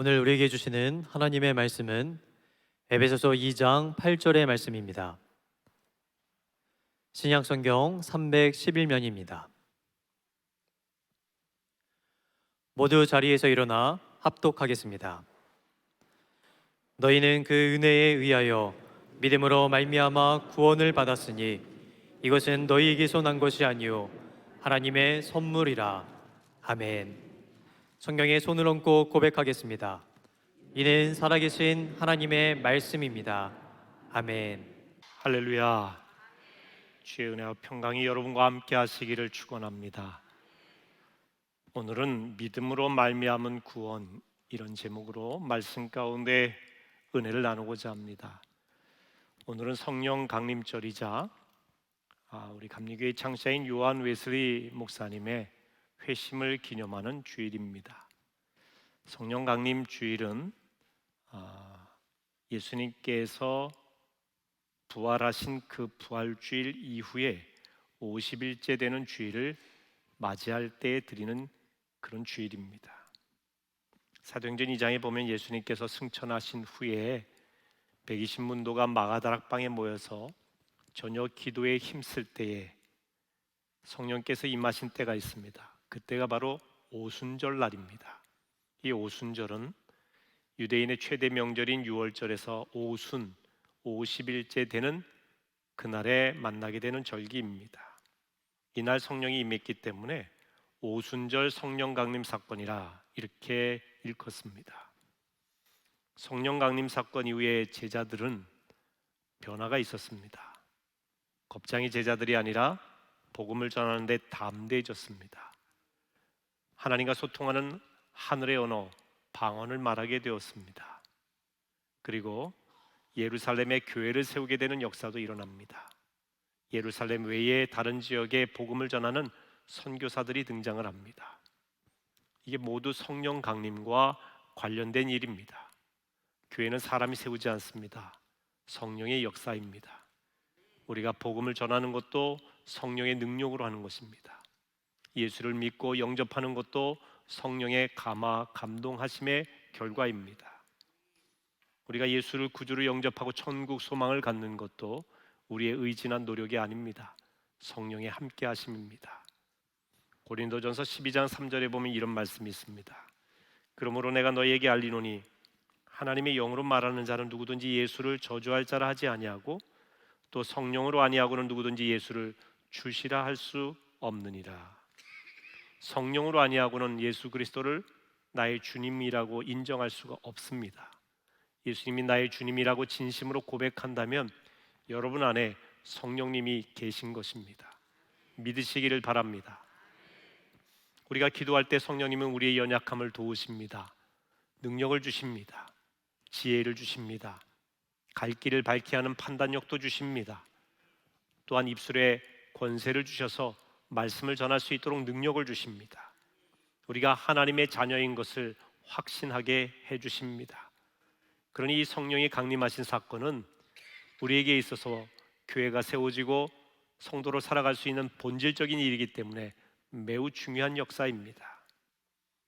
오늘 우리에게 주시는 하나님의 말씀은 에베소서 2장 8절의 말씀입니다. 신약성경 311면입니다. 모두 자리에서 일어나 합독하겠습니다. 너희는 그 은혜에 의하여 믿음으로 말미암아 구원을 받았으니 이것은 너희에게서 난 것이 아니요 하나님의 선물이라. 아멘. 성경에 손을 얹고 고백하겠습니다. 이는 살아계신 하나님의 말씀입니다. 아멘. 할렐루야. 주의 은혜와 평강이 여러분과 함께 하시기를 축원합니다. 오늘은 믿음으로 말미암은 구원, 이런 제목으로 말씀 가운데 은혜를 나누고자 합니다. 오늘은 성령 강림절이자 우리 감리교회 창시자인 요한 웨슬리 목사님의 회심을 기념하는 주일입니다. 성령 강림 주일은 예수님께서 부활하신 그 부활주일 이후에 50일째 되는 주일을 맞이할 때 드리는 그런 주일입니다. 사도행전 2장에 보면 예수님께서 승천하신 후에 120문도가 마가다락방에 모여서 저녁 기도에 힘쓸 때에 성령께서 임하신 때가 있습니다. 그때가 바로 오순절 날입니다. 이 오순절은 유대인의 최대 명절인 유월절에서 오순 50일째 되는 그날에 만나게 되는 절기입니다. 이날 성령이 임했기 때문에 오순절 성령 강림 사건이라 이렇게 일컫습니다. 성령 강림 사건 이후에 제자들은 변화가 있었습니다. 겁쟁이 제자들이 아니라 복음을 전하는 데 담대해졌습니다. 하나님과 소통하는 하늘의 언어, 방언을 말하게 되었습니다. 그리고 예루살렘에 교회를 세우게 되는 역사도 일어납니다. 예루살렘 외에 다른 지역에 복음을 전하는 선교사들이 등장을 합니다. 이게 모두 성령 강림과 관련된 일입니다. 교회는 사람이 세우지 않습니다. 성령의 역사입니다. 우리가 복음을 전하는 것도 성령의 능력으로 하는 것입니다. 예수를 믿고 영접하는 것도 성령의 감동하심의 결과입니다. 우리가 예수를 구주로 영접하고 천국 소망을 갖는 것도 우리의 의지나 노력이 아닙니다. 성령의 함께 하심입니다. 고린도전서 12장 3절에 보면 이런 말씀이 있습니다. 그러므로 내가 너희에게 알리노니 하나님의 영으로 말하는 자는 누구든지 예수를 저주할 자라 하지 아니하고 또 성령으로 아니하고는 누구든지 예수를 주시라 할 수 없느니라. 성령으로 아니하고는 예수 그리스도를 나의 주님이라고 인정할 수가 없습니다. 예수님이 나의 주님이라고 진심으로 고백한다면 여러분 안에 성령님이 계신 것입니다. 믿으시기를 바랍니다. 우리가 기도할 때 성령님은 우리의 연약함을 도우십니다. 능력을 주십니다. 지혜를 주십니다. 갈 길을 밝게 하는 판단력도 주십니다. 또한 입술에 권세를 주셔서 말씀을 전할 수 있도록 능력을 주십니다. 우리가 하나님의 자녀인 것을 확신하게 해주십니다. 그러니 이 성령이 강림하신 사건은 우리에게 있어서 교회가 세워지고 성도로 살아갈 수 있는 본질적인 일이기 때문에 매우 중요한 역사입니다.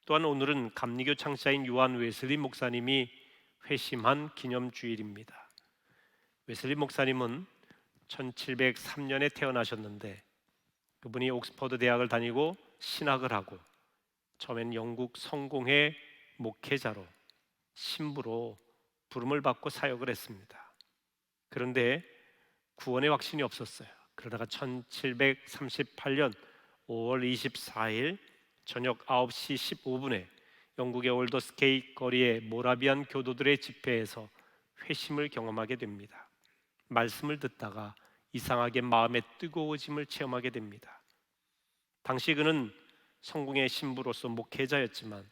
또한 오늘은 감리교 창시자인 요한 웨슬리 목사님이 회심한 기념주일입니다. 웨슬리 목사님은 1703년에 태어나셨는데 그분이 옥스퍼드 대학을 다니고 신학을 하고 처음엔 영국 성공회 목회자로 신부로 부름을 받고 사역을 했습니다. 그런데 구원의 확신이 없었어요. 그러다가 1738년 5월 24일 저녁 9시 15분에 영국의 올더스케이 거리의 모라비안 교도들의 집회에서 회심을 경험하게 됩니다. 말씀을 듣다가 이상하게 마음의 뜨거워짐을 체험하게 됩니다. 당시 그는 성공의 신부로서 목회자였지만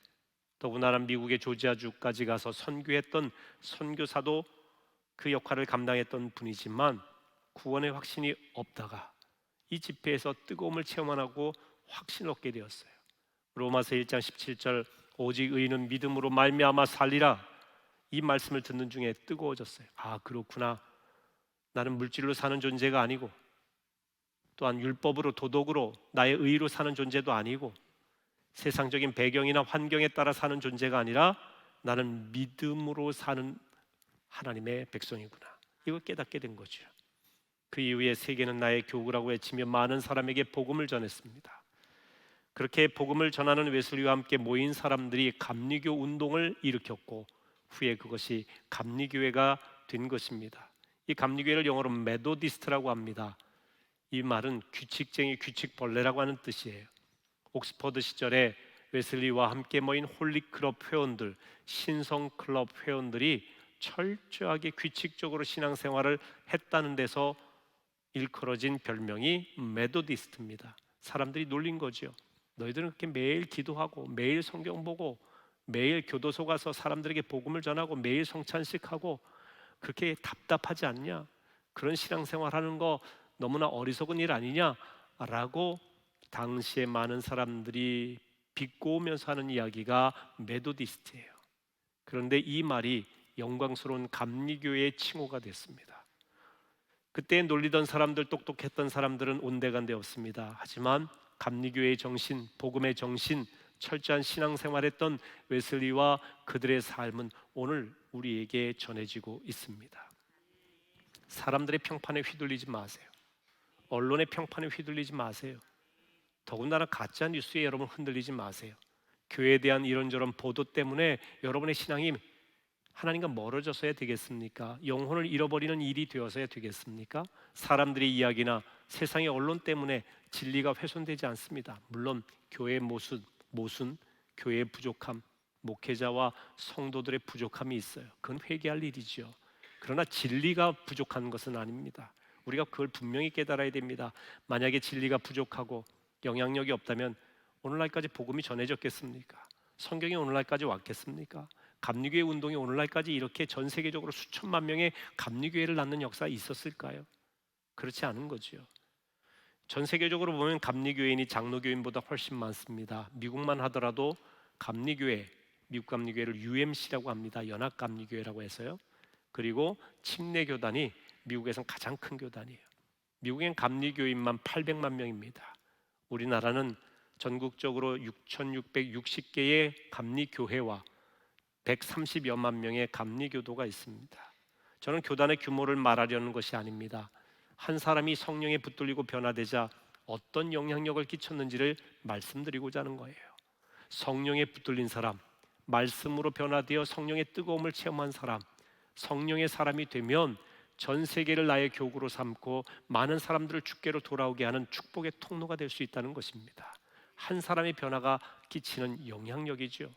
더군다나 미국의 조지아주까지 가서 선교했던 선교사도 그 역할을 감당했던 분이지만 구원의 확신이 없다가 이 집회에서 뜨거움을 체험 안 하고 확신을 얻게 되었어요. 로마서 1장 17절 오직 의인은 믿음으로 말미암아 살리라, 이 말씀을 듣는 중에 뜨거워졌어요. 아, 그렇구나. 나는 물질로 사는 존재가 아니고 또한 율법으로 도덕으로 나의 의로 사는 존재도 아니고 세상적인 배경이나 환경에 따라 사는 존재가 아니라 나는 믿음으로 사는 하나님의 백성이구나. 이걸 깨닫게 된 거죠. 그 이후에 세계는 나의 교구라고 외치며 많은 사람에게 복음을 전했습니다. 그렇게 복음을 전하는 웨슬리와 함께 모인 사람들이 감리교 운동을 일으켰고 후에 그것이 감리교회가 된 것입니다. 이 감리교회를 영어로 메도디스트라고 합니다. 이 말은 규칙쟁이, 규칙벌레라고 하는 뜻이에요. 옥스퍼드 시절에 웨슬리와 함께 모인 홀리클럽 회원들, 신성클럽 회원들이 철저하게 규칙적으로 신앙생활을 했다는 데서 일컬어진 별명이 메도디스트입니다. 사람들이 놀린 거죠. 너희들은 그렇게 매일 기도하고 매일 성경 보고 매일 교도소 가서 사람들에게 복음을 전하고 매일 성찬식 하고 그렇게 답답하지 않냐? 그런 신앙생활 하는 거 너무나 어리석은 일 아니냐? 라고 당시에 많은 사람들이 비꼬으면서 하는 이야기가 메도디스트예요. 그런데 이 말이 영광스러운 감리교회의 칭호가 됐습니다. 그때 놀리던 사람들, 똑똑했던 사람들은 온데간데 없습니다. 하지만 감리교회의 정신, 복음의 정신, 철저한 신앙생활했던 웨슬리와 그들의 삶은 오늘 우리에게 전해지고 있습니다. 사람들의 평판에 휘둘리지 마세요. 언론의 평판에 휘둘리지 마세요. 더군다나 가짜 뉴스에 여러분 흔들리지 마세요. 교회에 대한 이런저런 보도 때문에 여러분의 신앙이 하나님과 멀어져서야 되겠습니까? 영혼을 잃어버리는 일이 되어서야 되겠습니까? 사람들의 이야기나 세상의 언론 때문에 진리가 훼손되지 않습니다. 물론 교회의 모순, 교회의 부족함, 목회자와 성도들의 부족함이 있어요. 그건 회개할 일이죠. 그러나 진리가 부족한 것은 아닙니다. 우리가 그걸 분명히 깨달아야 됩니다. 만약에 진리가 부족하고 영향력이 없다면 오늘날까지 복음이 전해졌겠습니까? 성경이 오늘날까지 왔겠습니까? 감리교회 운동이 오늘날까지 이렇게 전 세계적으로 수천만 명의 감리교회를 낳는 역사가 있었을까요? 그렇지 않은 거죠. 전 세계적으로 보면 감리교회인이 장로교인보다 훨씬 많습니다. 미국만 하더라도 감리교회, 미국 감리교회를 UMC라고 합니다. 연합감리교회라고 해서요. 그리고 침례교단이 미국에선 가장 큰 교단이에요. 미국엔 감리교인만 800만 명입니다. 우리나라는 전국적으로 6,660개의 감리교회와 130여만 명의 감리교도가 있습니다. 저는 교단의 규모를 말하려는 것이 아닙니다. 한 사람이 성령에 붙들리고 변화되자 어떤 영향력을 끼쳤는지를 말씀드리고자 하는 거예요. 성령에 붙들린 사람, 말씀으로 변화되어 성령의 뜨거움을 체험한 사람, 성령의 사람이 되면 전 세계를 나의 교구로 삼고 많은 사람들을 주께로 돌아오게 하는 축복의 통로가 될 수 있다는 것입니다. 한 사람의 변화가 끼치는 영향력이죠.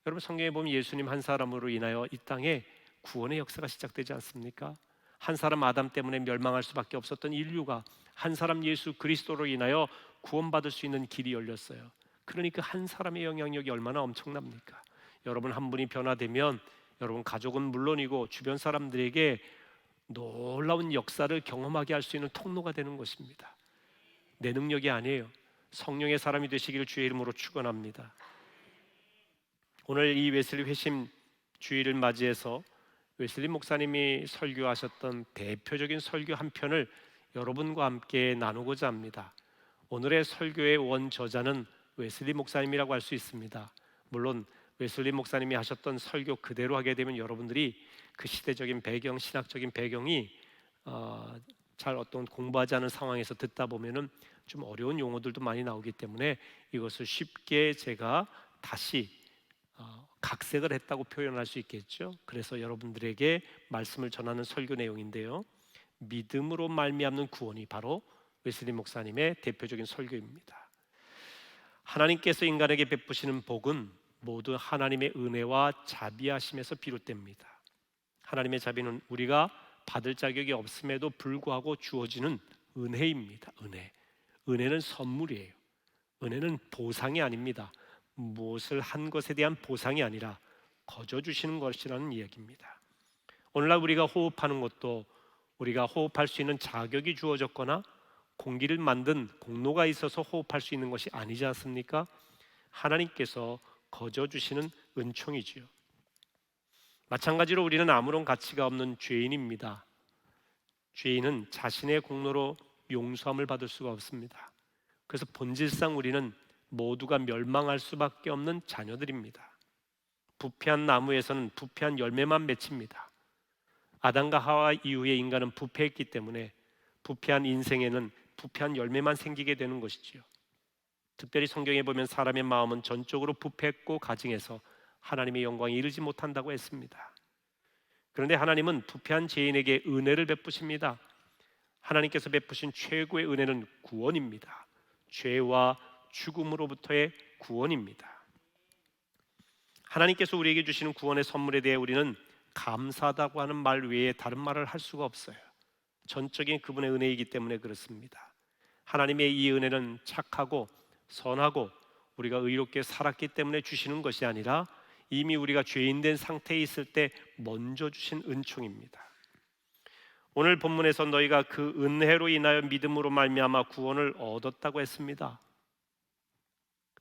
여러분 성경에 보면 예수님 한 사람으로 인하여 이 땅에 구원의 역사가 시작되지 않습니까? 한 사람 아담 때문에 멸망할 수밖에 없었던 인류가 한 사람 예수 그리스도로 인하여 구원받을 수 있는 길이 열렸어요. 그러니까 한 사람의 영향력이 얼마나 엄청납니까? 여러분 한 분이 변화되면 여러분 가족은 물론이고 주변 사람들에게 놀라운 역사를 경험하게 할 수 있는 통로가 되는 것입니다. 내 능력이 아니에요. 성령의 사람이 되시기를 주의 이름으로 축원합니다. 오늘 이 웨슬리 회심 주일을 맞이해서 웨슬리 목사님이 설교하셨던 대표적인 설교 한 편을 여러분과 함께 나누고자 합니다. 오늘의 설교의 원저자는 웨슬리 목사님이라고 할 수 있습니다. 물론 웨슬리 목사님이 하셨던 설교 그대로 하게 되면 여러분들이 그 시대적인 배경, 신학적인 배경이 잘 어떤 공부하지 않은 상황에서 듣다 보면은 좀 어려운 용어들도 많이 나오기 때문에 이것을 쉽게 제가 다시 각색을 했다고 표현할 수 있겠죠. 그래서 여러분들에게 말씀을 전하는 설교 내용인데요. 믿음으로 말미암는 구원이 바로 웨슬리 목사님의 대표적인 설교입니다. 하나님께서 인간에게 베푸시는 복은 모두 하나님의 은혜와 자비하심에서 비롯됩니다. 하나님의 자비는 우리가 받을 자격이 없음에도 불구하고 주어지는 은혜입니다. 은혜는 선물이에요. 은혜는 보상이 아닙니다. 무엇을 한 것에 대한 보상이 아니라 거저 주시는 것이라는 이야기입니다. 오늘날 우리가 호흡하는 것도 우리가 호흡할 수 있는 자격이 주어졌거나 공기를 만든 공로가 있어서 호흡할 수 있는 것이 아니지 않습니까? 하나님께서 거저 주시는 은총이지요. 마찬가지로 우리는 아무런 가치가 없는 죄인입니다. 죄인은 자신의 공로로 용서함을 받을 수가 없습니다. 그래서 본질상 우리는 모두가 멸망할 수밖에 없는 자녀들입니다. 부패한 나무에서는 부패한 열매만 맺힙니다. 아담과 하와 이후에 인간은 부패했기 때문에 부패한 인생에는 부패한 열매만 생기게 되는 것이지요. 특별히 성경에 보면 사람의 마음은 전적으로 부패했고 가증해서 하나님의 영광에 이르지 못한다고 했습니다. 그런데 하나님은 부패한 죄인에게 은혜를 베푸십니다. 하나님께서 베푸신 최고의 은혜는 구원입니다. 죄와 죽음으로부터의 구원입니다. 하나님께서 우리에게 주시는 구원의 선물에 대해 우리는 감사하다고 하는 말 외에 다른 말을 할 수가 없어요. 전적인 그분의 은혜이기 때문에 그렇습니다. 하나님의 이 은혜는 착하고 선하고 우리가 의롭게 살았기 때문에 주시는 것이 아니라 이미 우리가 죄인된 상태에 있을 때 먼저 주신 은총입니다. 오늘 본문에서 너희가 그 은혜로 인하여 믿음으로 말미암아 구원을 얻었다고 했습니다.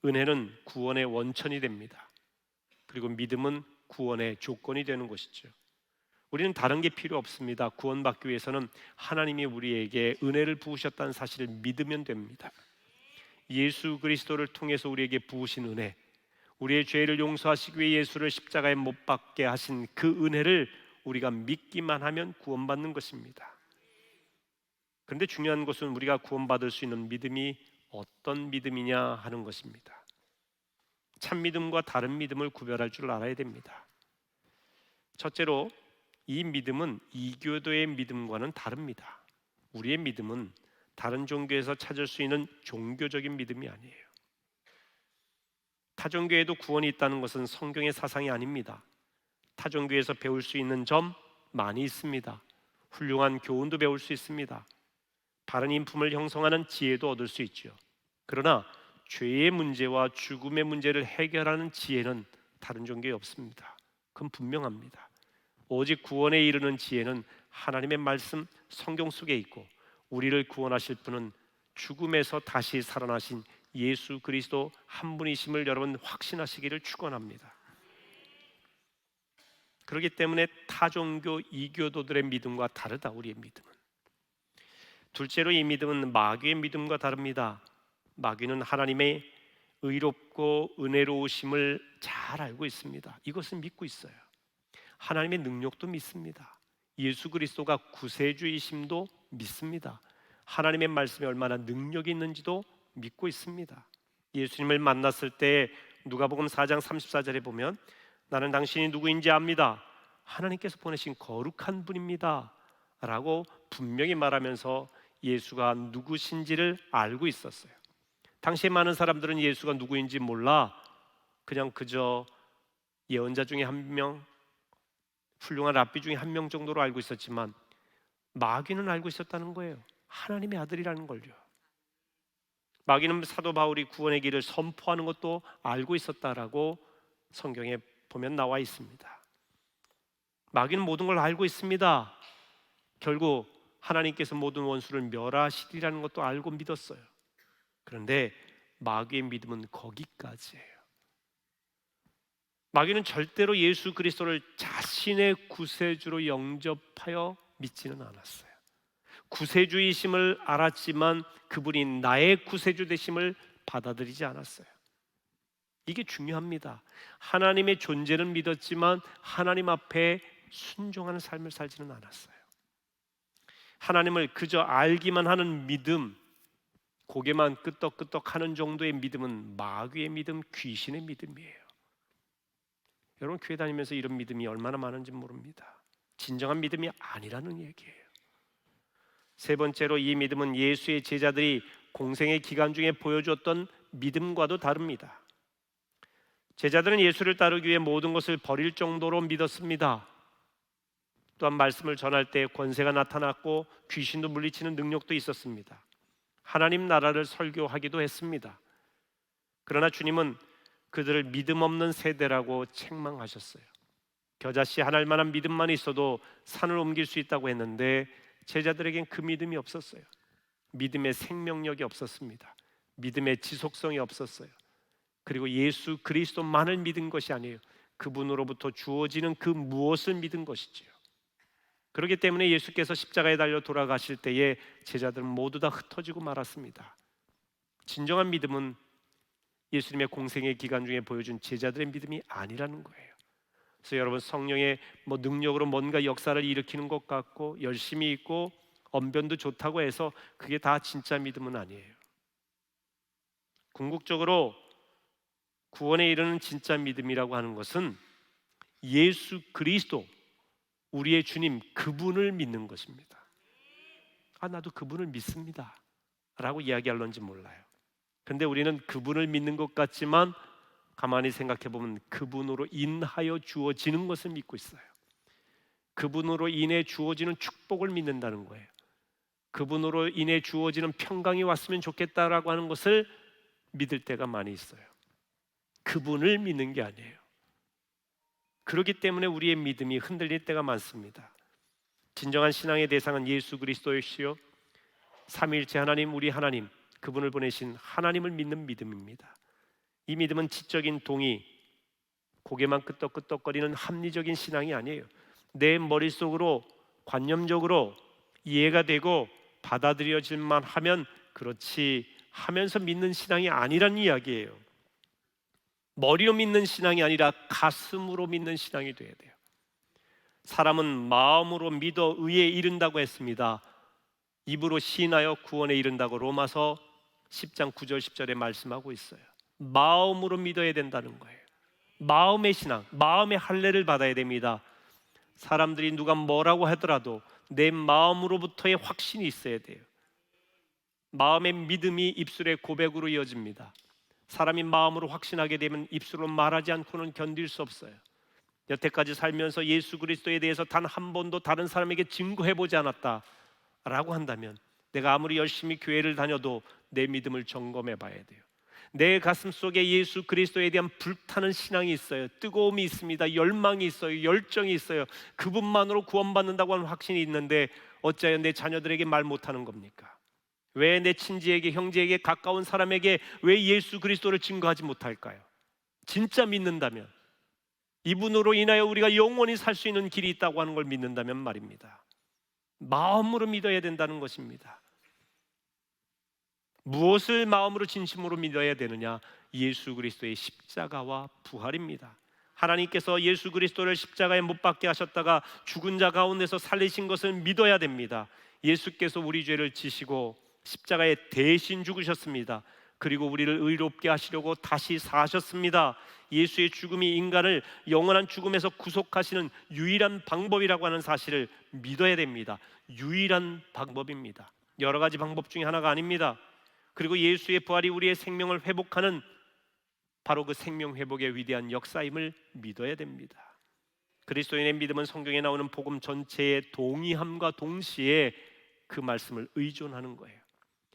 은혜는 구원의 원천이 됩니다. 그리고 믿음은 구원의 조건이 되는 것이죠. 우리는 다른 게 필요 없습니다. 구원받기 위해서는 하나님이 우리에게 은혜를 부으셨다는 사실을 믿으면 됩니다. 예수 그리스도를 통해서 우리에게 부으신 은혜, 우리의 죄를 용서하시기 위해 예수를 십자가에 못 박게 하신 그 은혜를 우리가 믿기만 하면 구원받는 것입니다. 그런데 중요한 것은 우리가 구원받을 수 있는 믿음이 어떤 믿음이냐 하는 것입니다. 참 믿음과 다른 믿음을 구별할 줄 알아야 됩니다. 첫째로 이 믿음은 이교도의 믿음과는 다릅니다. 우리의 믿음은 다른 종교에서 찾을 수 있는 종교적인 믿음이 아니에요. 타종교에도 구원이 있다는 것은 성경의 사상이 아닙니다. 타종교에서 배울 수 있는 점 많이 있습니다. 훌륭한 교훈도 배울 수 있습니다. 바른 인품을 형성하는 지혜도 얻을 수 있죠. 그러나 죄의 문제와 죽음의 문제를 해결하는 지혜는 다른 종교에 없습니다. 그건 분명합니다. 오직 구원에 이르는 지혜는 하나님의 말씀 성경 속에 있고 우리를 구원하실 분은 죽음에서 다시 살아나신 예수 그리스도 한 분이심을 여러분 확신하시기를 축원합니다. 그렇기 때문에 타종교 이교도들의 믿음과 다르다. 우리의 믿음은. 둘째로 이 믿음은 마귀의 믿음과 다릅니다. 마귀는 하나님의 의롭고 은혜로우심을 잘 알고 있습니다. 이것을 믿고 있어요. 하나님의 능력도 믿습니다. 예수 그리스도가 구세주이심도 믿습니다. 하나님의 말씀에 얼마나 능력이 있는지도 믿고 있습니다. 예수님을 만났을 때 누가복음 4장 34절에 보면 나는 당신이 누구인지 압니다. 하나님께서 보내신 거룩한 분입니다 라고 분명히 말하면서 예수가 누구신지를 알고 있었어요. 당시에 많은 사람들은 예수가 누구인지 몰라 그저 예언자 중에 한 명, 훌륭한 랍비 중에 한 명 정도로 알고 있었지만 마귀는 알고 있었다는 거예요. 하나님의 아들이라는 걸요. 마귀는 사도 바울이 구원의 길을 선포하는 것도 알고 있었다라고 성경에 보면 나와 있습니다. 마귀는 모든 걸 알고 있습니다. 결국 하나님께서 모든 원수를 멸하시리라는 것도 알고 믿었어요. 그런데 마귀의 믿음은 거기까지예요. 마귀는 절대로 예수 그리스도를 자신의 구세주로 영접하여 믿지는 않았어요. 구세주이심을 알았지만 그분이 나의 구세주 되심을 받아들이지 않았어요. 이게 중요합니다. 하나님의 존재는 믿었지만 하나님 앞에 순종하는 삶을 살지는 않았어요. 하나님을 그저 알기만 하는 믿음, 고개만 끄덕끄덕 하는 정도의 믿음은 마귀의 믿음, 귀신의 믿음이에요. 여러분 교회 다니면서 이런 믿음이 얼마나 많은지 모릅니다. 진정한 믿음이 아니라는 얘기예요. 세 번째로 이 믿음은 예수의 제자들이 공생의 기간 중에 보여주었던 믿음과도 다릅니다. 제자들은 예수를 따르기 위해 모든 것을 버릴 정도로 믿었습니다. 또한 말씀을 전할 때 권세가 나타났고 귀신도 물리치는 능력도 있었습니다. 하나님 나라를 설교하기도 했습니다. 그러나 주님은 그들을 믿음 없는 세대라고 책망하셨어요. 겨자씨 한 알만한 믿음만 있어도 산을 옮길 수 있다고 했는데 제자들에겐 그 믿음이 없었어요. 믿음의 생명력이 없었습니다. 믿음의 지속성이 없었어요. 그리고 예수 그리스도만을 믿은 것이 아니에요. 그분으로부터 주어지는 그 무엇을 믿은 것이지요. 그렇기 때문에 예수께서 십자가에 달려 돌아가실 때에 제자들은 모두 다 흩어지고 말았습니다. 진정한 믿음은 예수님의 공생의 기간 중에 보여준 제자들의 믿음이 아니라는 거예요. 그래서 여러분, 성령의 능력으로 뭔가 역사를 일으키는 것 같고 열심히 있고 언변도 좋다고 해서 그게 다 진짜 믿음은 아니에요. 궁극적으로 구원에 이르는 진짜 믿음이라고 하는 것은 예수 그리스도, 우리의 주님, 그분을 믿는 것입니다. 나도 그분을 믿습니다 라고 이야기할런지 몰라요. 근데 우리는 그분을 믿는 것 같지만 가만히 생각해 보면 그분으로 인하여 주어지는 것을 믿고 있어요. 그분으로 인해 주어지는 축복을 믿는다는 거예요. 그분으로 인해 주어지는 평강이 왔으면 좋겠다라고 하는 것을 믿을 때가 많이 있어요. 그분을 믿는 게 아니에요. 그렇기 때문에 우리의 믿음이 흔들릴 때가 많습니다. 진정한 신앙의 대상은 예수 그리스도이시요 삼위일체 하나님, 우리 하나님, 그분을 보내신 하나님을 믿는 믿음입니다. 이 믿음은 지적인 동의, 고개만 끄덕끄덕거리는 합리적인 신앙이 아니에요. 내 머릿속으로 관념적으로 이해가 되고 받아들여질만 하면 그렇지 하면서 믿는 신앙이 아니란 이야기예요. 머리로 믿는 신앙이 아니라 가슴으로 믿는 신앙이 돼야 돼요. 사람은 마음으로 믿어 의에 이른다고 했습니다. 입으로 시인하여 구원에 이른다고 로마서 10장 9절 10절에 말씀하고 있어요. 마음으로 믿어야 된다는 거예요. 마음의 신앙, 마음의 할례를 받아야 됩니다. 사람들이 누가 뭐라고 하더라도 내 마음으로부터의 확신이 있어야 돼요. 마음의 믿음이 입술의 고백으로 이어집니다. 사람이 마음으로 확신하게 되면 입술로 말하지 않고는 견딜 수 없어요. 여태까지 살면서 예수 그리스도에 대해서 단 한 번도 다른 사람에게 증거해보지 않았다라고 한다면 내가 아무리 열심히 교회를 다녀도 내 믿음을 점검해 봐야 돼요. 내 가슴 속에 예수 그리스도에 대한 불타는 신앙이 있어요. 뜨거움이 있습니다. 열망이 있어요. 열정이 있어요. 그분만으로 구원받는다고 하는 확신이 있는데 어찌하여 내 자녀들에게 말 못하는 겁니까? 왜 내 친지에게, 형제에게, 가까운 사람에게 왜 예수 그리스도를 증거하지 못할까요? 진짜 믿는다면, 이분으로 인하여 우리가 영원히 살 수 있는 길이 있다고 하는 걸 믿는다면 말입니다. 마음으로 믿어야 된다는 것입니다. 무엇을 마음으로 진심으로 믿어야 되느냐? 예수 그리스도의 십자가와 부활입니다. 하나님께서 예수 그리스도를 십자가에 못 박게 하셨다가 죽은 자 가운데서 살리신 것을 믿어야 됩니다. 예수께서 우리 죄를 지시고 십자가에 대신 죽으셨습니다. 그리고 우리를 의롭게 하시려고 다시 사셨습니다. 예수의 죽음이 인간을 영원한 죽음에서 구속하시는 유일한 방법이라고 하는 사실을 믿어야 됩니다. 유일한 방법입니다. 여러 가지 방법 중에 하나가 아닙니다. 그리고 예수의 부활이 우리의 생명을 회복하는 바로 그 생명 회복의 위대한 역사임을 믿어야 됩니다. 그리스도인의 믿음은 성경에 나오는 복음 전체의 동의함과 동시에 그 말씀을 의존하는 거예요.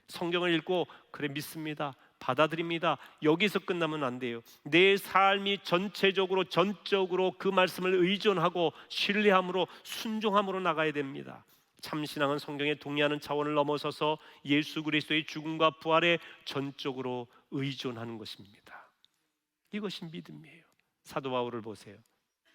성경을 읽고 그래 믿습니다, 받아들입니다, 여기서 끝나면 안 돼요. 내 삶이 전체적으로 전적으로 그 말씀을 의존하고 신뢰함으로 순종함으로 나가야 됩니다. 참신앙은 성경에 동의하는 차원을 넘어서서 예수 그리스도의 죽음과 부활에 전적으로 의존하는 것입니다. 이것이 믿음이에요. 사도 바울을 보세요.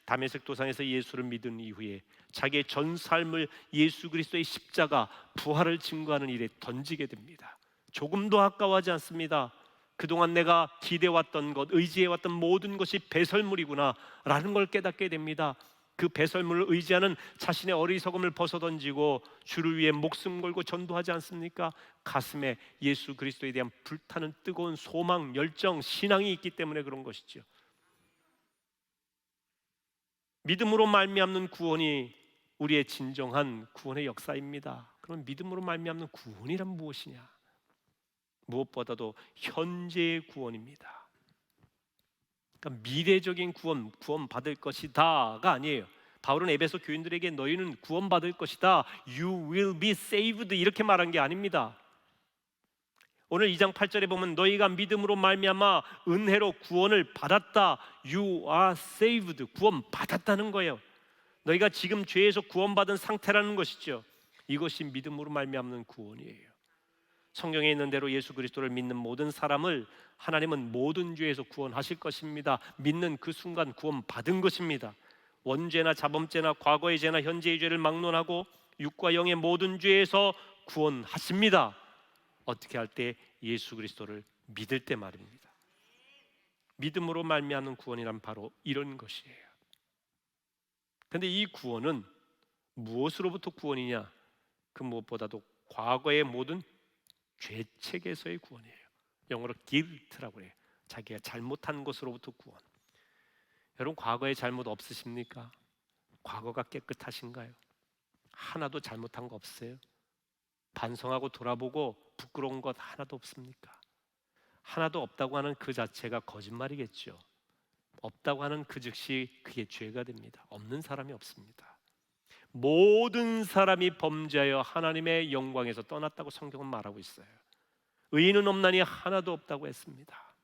다메섹 도상에서 예수를 믿은 이후에 자기의 전 삶을 예수 그리스도의 십자가, 부활을 증거하는 일에 던지게 됩니다. 조금도 아까워하지 않습니다. 그동안 내가 기대왔던 것, 의지해왔던 모든 것이 배설물이구나 라는 걸 깨닫게 됩니다. 그 배설물을 의지하는 자신의 어리석음을 벗어던지고 주를 위해 목숨 걸고 전도하지 않습니까? 가슴에 예수 그리스도에 대한 불타는 뜨거운 소망, 열정, 신앙이 있기 때문에 그런 것이죠. 믿음으로 말미암는 구원이 우리의 진정한 구원의 역사입니다. 그럼 믿음으로 말미암는 구원이란 무엇이냐? 무엇보다도 현재의 구원입니다. 그러니까 미래적인 구원 받을 것이다가 아니에요. 바울은 에베소 교인들에게 너희는 구원 받을 것이다, You will be saved 이렇게 말한 게 아닙니다. 오늘 2장 8절에 보면 너희가 믿음으로 말미암아 은혜로 구원을 받았다, You are saved, 구원 받았다는 거예요. 너희가 지금 죄에서 구원받은 상태라는 것이죠. 이것이 믿음으로 말미암는 구원이에요. 성경에 있는 대로 예수 그리스도를 믿는 모든 사람을 하나님은 모든 죄에서 구원하실 것입니다. 믿는 그 순간 구원받은 것입니다. 원죄나 자범죄나 과거의 죄나 현재의 죄를 막론하고 육과 영의 모든 죄에서 구원하십니다. 어떻게 할 때? 예수 그리스도를 믿을 때 말입니다. 믿음으로 말미암는 구원이란 바로 이런 것이에요. 근데 이 구원은 무엇으로부터 구원이냐? 그 무엇보다도 과거의 모든 죄책에서의 구원이에요. 영어로 guilt라고 해요. 자기가 잘못한 것으로부터 구원. 여러분, 과거에 잘못 없으십니까? 과거가 깨끗하신가요? 하나도 잘못한 거 없어요? 반성하고 돌아보고 부끄러운 것 하나도 없습니까? 하나도 없다고 하는 그 자체가 거짓말이겠죠. 없다고 하는 그 즉시 그게 죄가 됩니다. 없는 사람이 없습니다. 모든 사람이 범죄하여 하나님의 영광에서 떠났다고 성경은 말하고 있어요. 의인은 없나니 하나도 없다고 했습니다.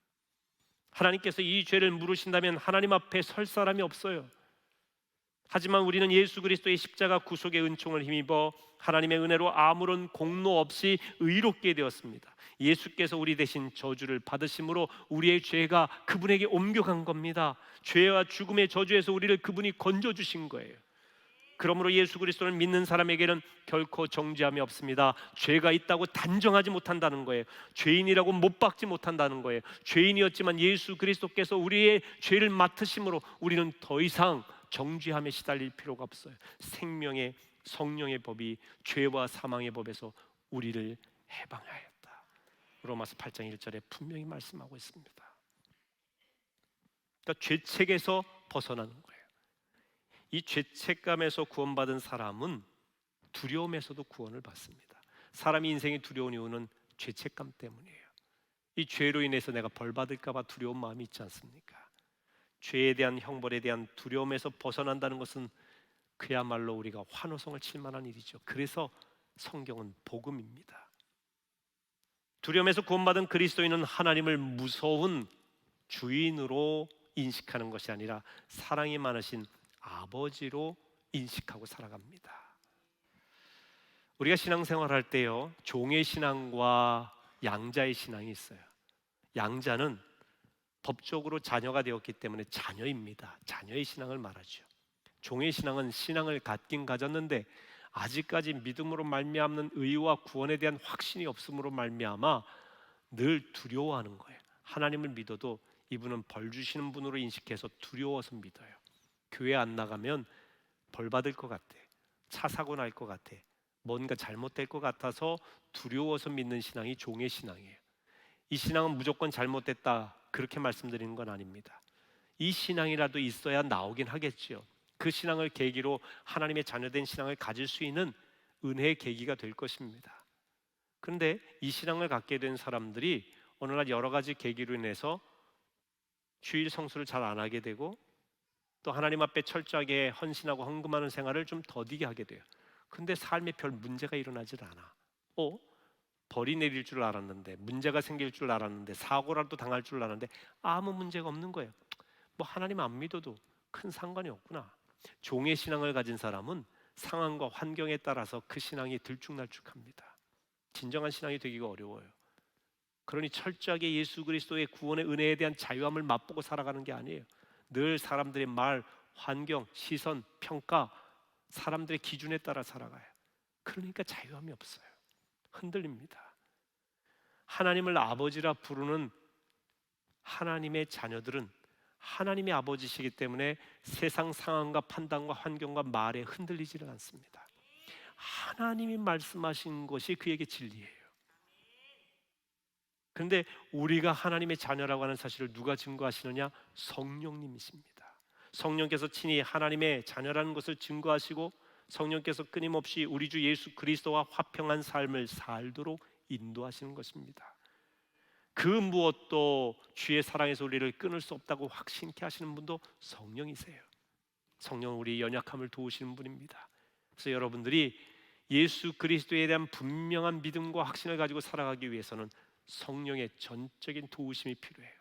하나님께서 이 죄를 물으신다면 하나님 앞에 설 사람이 없어요. 하지만 우리는 예수 그리스도의 십자가 구속의 은총을 힘입어 하나님의 은혜로 아무런 공로 없이 의롭게 되었습니다. 예수께서 우리 대신 저주를 받으심으로 우리의 죄가 그분에게 옮겨간 겁니다. 죄와 죽음의 저주에서 우리를 그분이 건져주신 거예요. 그러므로 예수 그리스도를 믿는 사람에게는 결코 정죄함이 없습니다. 죄가 있다고 단정하지 못한다는 거예요. 죄인이라고 못 박지 못한다는 거예요. 죄인이었지만 예수 그리스도께서 우리의 죄를 맡으심으로 우리는 더 이상 정죄함에 시달릴 필요가 없어요. 생명의 성령의 법이 죄와 사망의 법에서 우리를 해방하였다. 로마서 8장 1절에 분명히 말씀하고 있습니다. 그러니까 죄책에서 벗어나는 거예요. 이 죄책감에서 구원받은 사람은 두려움에서도 구원을 받습니다. 사람이 인생이 두려운 이유는 죄책감 때문이에요. 이 죄로 인해서 내가 벌 받을까 봐 두려운 마음이 있지 않습니까? 죄에 대한 형벌에 대한 두려움에서 벗어난다는 것은 그야말로 우리가 환호성을 칠 만한 일이죠. 그래서 성경은 복음입니다. 두려움에서 구원받은 그리스도인은 하나님을 무서운 주인으로 인식하는 것이 아니라 사랑이 많으신 아버지로 인식하고 살아갑니다. 우리가 신앙생활할 때요, 종의 신앙과 양자의 신앙이 있어요. 양자는 법적으로 자녀가 되었기 때문에 자녀입니다. 자녀의 신앙을 말하죠. 종의 신앙은 신앙을 갖긴 가졌는데 아직까지 믿음으로 말미암는 의와 구원에 대한 확신이 없음으로 말미암아 늘 두려워하는 거예요. 하나님을 믿어도 이분은 벌 주시는 분으로 인식해서 두려워서 믿어요. 교회 안 나가면 벌 받을 것 같아. 차 사고 날 것 같아. 뭔가 잘못될 것 같아서 두려워서 믿는 신앙이 종의 신앙이에요. 이 신앙은 무조건 잘못됐다 그렇게 말씀드리는 건 아닙니다. 이 신앙이라도 있어야 나오긴 하겠죠. 그 신앙을 계기로 하나님의 자녀된 신앙을 가질 수 있는 은혜의 계기가 될 것입니다. 그런데 이 신앙을 갖게 된 사람들이 어느 날 여러 가지 계기로 인해서 주일 성수를 잘 안 하게 되고 또 하나님 앞에 철저하게 헌신하고 헌금하는 생활을 좀 더디게 하게 돼요. 근데 삶에 별 문제가 일어나질 않아. 벌이 내릴 줄 알았는데, 문제가 생길 줄 알았는데, 사고라도 당할 줄 알았는데 아무 문제가 없는 거예요. 뭐 하나님 안 믿어도 큰 상관이 없구나. 종의 신앙을 가진 사람은 상황과 환경에 따라서 그 신앙이 들쭉날쭉합니다. 진정한 신앙이 되기가 어려워요. 그러니 철저하게 예수 그리스도의 구원의 은혜에 대한 자유함을 맛보고 살아가는 게 아니에요. 늘 사람들의 말, 환경, 시선, 평가, 사람들의 기준에 따라 살아가요. 그러니까 자유함이 없어요. 흔들립니다. 하나님을 아버지라 부르는 하나님의 자녀들은 하나님의 아버지시기 때문에 세상 상황과 판단과 환경과 말에 흔들리지는 않습니다. 하나님이 말씀하신 것이 그에게 진리예요. 그런데 우리가 하나님의 자녀라고 하는 사실을 누가 증거하시느냐? 성령님이십니다. 성령께서 친히 하나님의 자녀라는 것을 증거하시고 성령께서 끊임없이 우리 주 예수 그리스도와 화평한 삶을 살도록 인도하시는 것입니다. 그 무엇도 주의 사랑에서 우리를 끊을 수 없다고 확신케 하시는 분도 성령이세요. 성령은 우리의 연약함을 도우시는 분입니다. 그래서 여러분들이 예수 그리스도에 대한 분명한 믿음과 확신을 가지고 살아가기 위해서는 성령의 전적인 도우심이 필요해요.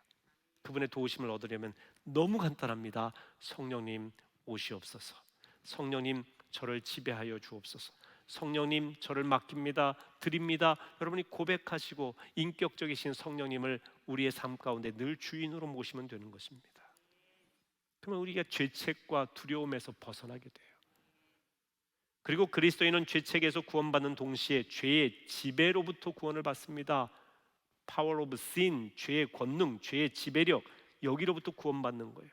그분의 도우심을 얻으려면 너무 간단합니다. 성령님 오시옵소서. 성령님 저를 지배하여 주옵소서. 성령님 저를 맡깁니다. 드립니다. 여러분이 고백하시고 인격적이신 성령님을 우리의 삶 가운데 늘 주인으로 모시면 되는 것입니다. 그러면 우리가 죄책과 두려움에서 벗어나게 돼요. 그리고 그리스도인은 죄책에서 구원받는 동시에 죄의 지배로부터 구원을 받습니다. Power of sin, 죄의 권능, 죄의 지배력, 여기로부터 구원받는 거예요.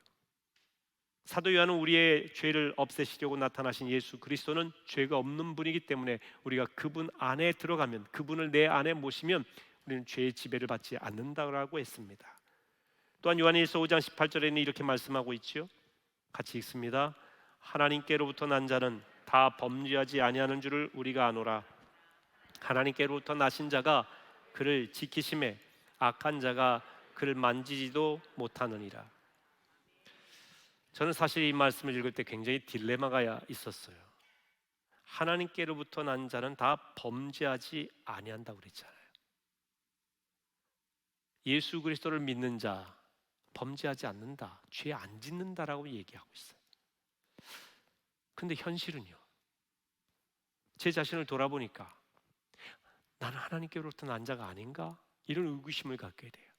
사도 요한은 우리의 죄를 없애시려고 나타나신 예수 그리스도는 죄가 없는 분이기 때문에 우리가 그분 안에 들어가면, 그분을 내 안에 모시면 우리는 죄의 지배를 받지 않는다고 했습니다. 또한 요한일서 5장 18절에는 이렇게 말씀하고 있지요. 같이 읽습니다. 하나님께로부터 난 자는 다 범죄하지 아니하는 줄을 우리가 아노라. 하나님께로부터 나신 자가 그를 지키심에 악한 자가 그를 만지지도 못하느니라. 저는 사실 이 말씀을 읽을 때 굉장히 딜레마가 있었어요. 하나님께로부터 난 자는 다 범죄하지 아니한다고 그랬잖아요. 예수 그리스도를 믿는 자 범죄하지 않는다, 죄 안 짓는다라고 얘기하고 있어요. 근데 현실은요, 제 자신을 돌아보니까 나는 하나님께로부터 난 자가 아닌가? 이런 의구심을 갖게 돼요.